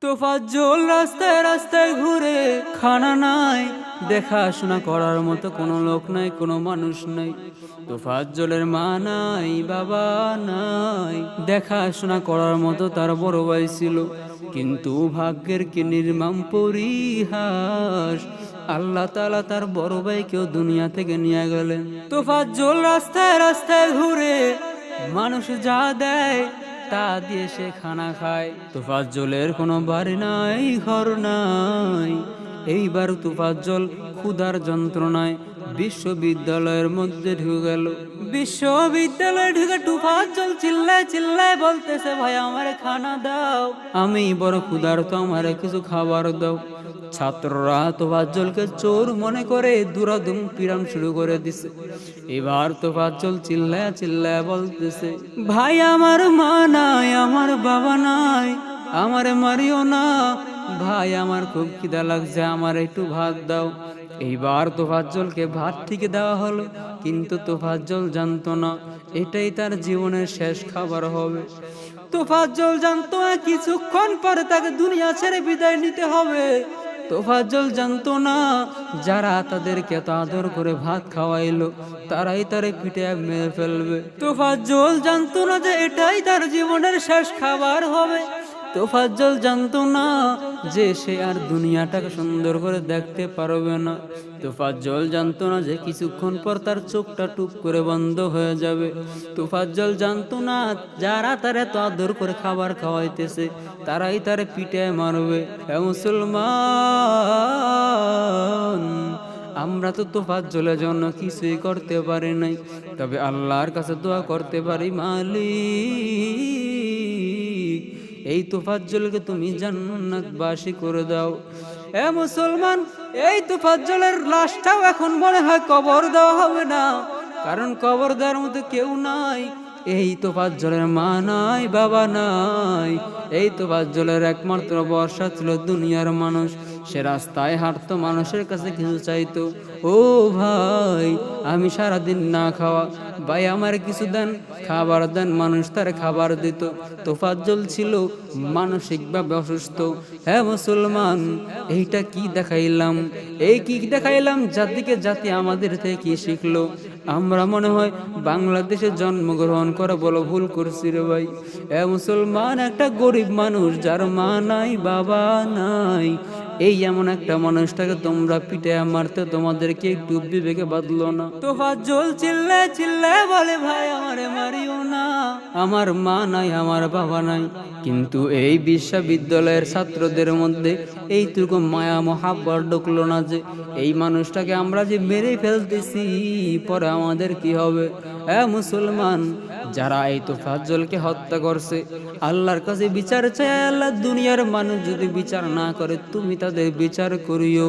তোফাজ্জল রাস্তায় রাস্তায় ঘুরে, খানা নাই, দেখাশোনা করার মতো কোনো লোক নাই, কোনো মানুষ নাই। তোফাজ্জলের মা নাই, বাবা নাই, দেখাশোনা করার মতো তার বড় ভাই ছিল। কিন্তু ভাগ্যের কি নির্মম পরিহাস, আল্লাহ তাআলা তার বড় ভাইকেও দুনিয়া থেকে নিয়ে গেলেন। তোফাজ্জল রাস্তায় রাস্তায় ঘুরে, মানুষ যা দেয় তা দিয়ে সে খানা খায়। তোফাজ্জলের কোনো বাড়ি নাই, ঘর নাই। এইবার তোফাজ্জল ক্ষুধার যন্ত্রণায় বিশ্ববিদ্যালয়ের মধ্যে ঢুকে গেল। বিশ্ববিদ্যালয়ে ঢুকে তোফাজ্জল চিল্লায় চিল্লায় বলতেছে, ভাই আমারে খানা দাও, আমি বড় ক্ষুধার্ত, আমারে কিছু খাবার দাও। ছাত্ররা তোফাজ্জলকে চোর মনে করে দুরাদুম পিরাম শুরু করে দিছে। এবার তোফাজ্জল চিল্লায়া চিল্লায়া বলতেছে, ভাই আমার মা নাই, আমার বাবা নাই, আমারে মারিও না, ভাই আমার খুব খিদা লাগছে, আমার একটু ভাত দাও। এইবার তোফাজ্জলকে ভাত ঠিক দেওয়া হলো, কিন্তু তোফাজ্জল জানতো না এটাই তার জীবনের শেষ খাবার হবে। তোফাজ্জল জানতো না কিছুক্ষণ পরে তাকে দুনিয়া ছেড়ে বিদায় নিতে হবে। তোফাজ্জল জানতো না যারা তাদেরকে এত আদর করে ভাত খাওয়াইলো তারাই তারে পিঠে মেরে ফেলবে। তোফাজ্জল জানতো না যে এটাই তার জীবনের শেষ খাবার হবে। তোফাজ্জল জানতো না যে সে আর দুনিয়াটাকে সুন্দর করে দেখতে পারবে না। তোফাজ্জল জানতো না যে কিছুক্ষণ পর তার চোখটা টুপ করে বন্ধ হয়ে যাবে। তোফাজ্জল জানতো না যারা তার এত আদর করে খাবার খাওয়াইতেছে তারাই তারে পিঠে মারবে। এ মুসলমান, আমরা তো তোফাজ্জলের জন্য কিছুই করতে পারি নাই, তবে আল্লাহর কাছে দোয়া করতে পারি, মালিক এই তোফাজ্জলকে তুমি জান্নাতবাসী করে দাও। এ মুসলমান, এই তোফাজ্জলের লাশটাও এখন মনে হয় কবর দেওয়া হবে না, কারণ কবর দেওয়ার মতো কেউ নাই। এই তোফাজ্জলের মা নাই, বাবা নাই। এই তোফাজ্জলের একমাত্র ভরসা ছিল দুনিয়ার মানুষ। সে রাস্তায় হাঁটতো, মানুষের কাছে কিছু চাইতো, ও ভাই আমি সারাদিন না খাওয়া, ভাই আমার কিছু দেন, খাবার দেন। মানুষ তার খাবার দিত। তোফাজ্জল ছিল মানসিকভাবে অসুস্থ। হ্যাঁ মুসলমান, এইটা কি দেখাইলাম, এই কি দেখাইলাম, জাতিকে জাতি আমাদের থেকে কি শিখলো? আমরা মনে হয় বাংলাদেশে জন্মগ্রহণ করা বলো ভুল করছি রে ভাই। এ মুসলমান, একটা গরিব মানুষ যার মা নাই, বাবা নাই, এই এমন একটা মানুষটাকে তোমরা পিঠে মারতে তোমাদেরকে একটু বিবেকে বাঁধলো না? তোফাজ্জল চিল্লায় চিল্লায় বলে, ভাই আমারে মারিও না, আমার মা নাই, আমার বাবা নাই। কিন্তু এই বিশ্ববিদ্যালয়ের ছাত্রদের মধ্যে এইটুকু মায়া মহাব্বত ঢুকলো না যে এই মানুষটাকে আমরা যে মেরে ফেলতেছি, পরে আমাদের কি হবে? মুসলমান, যারা এই তোফাজ্জলকে হত্যা করছে আল্লাহর কাছে বিচার চায়। আল্লাহ দুনিয়ার মানুষ যদি বিচার না করে তুমি তাদের বিচার করিও।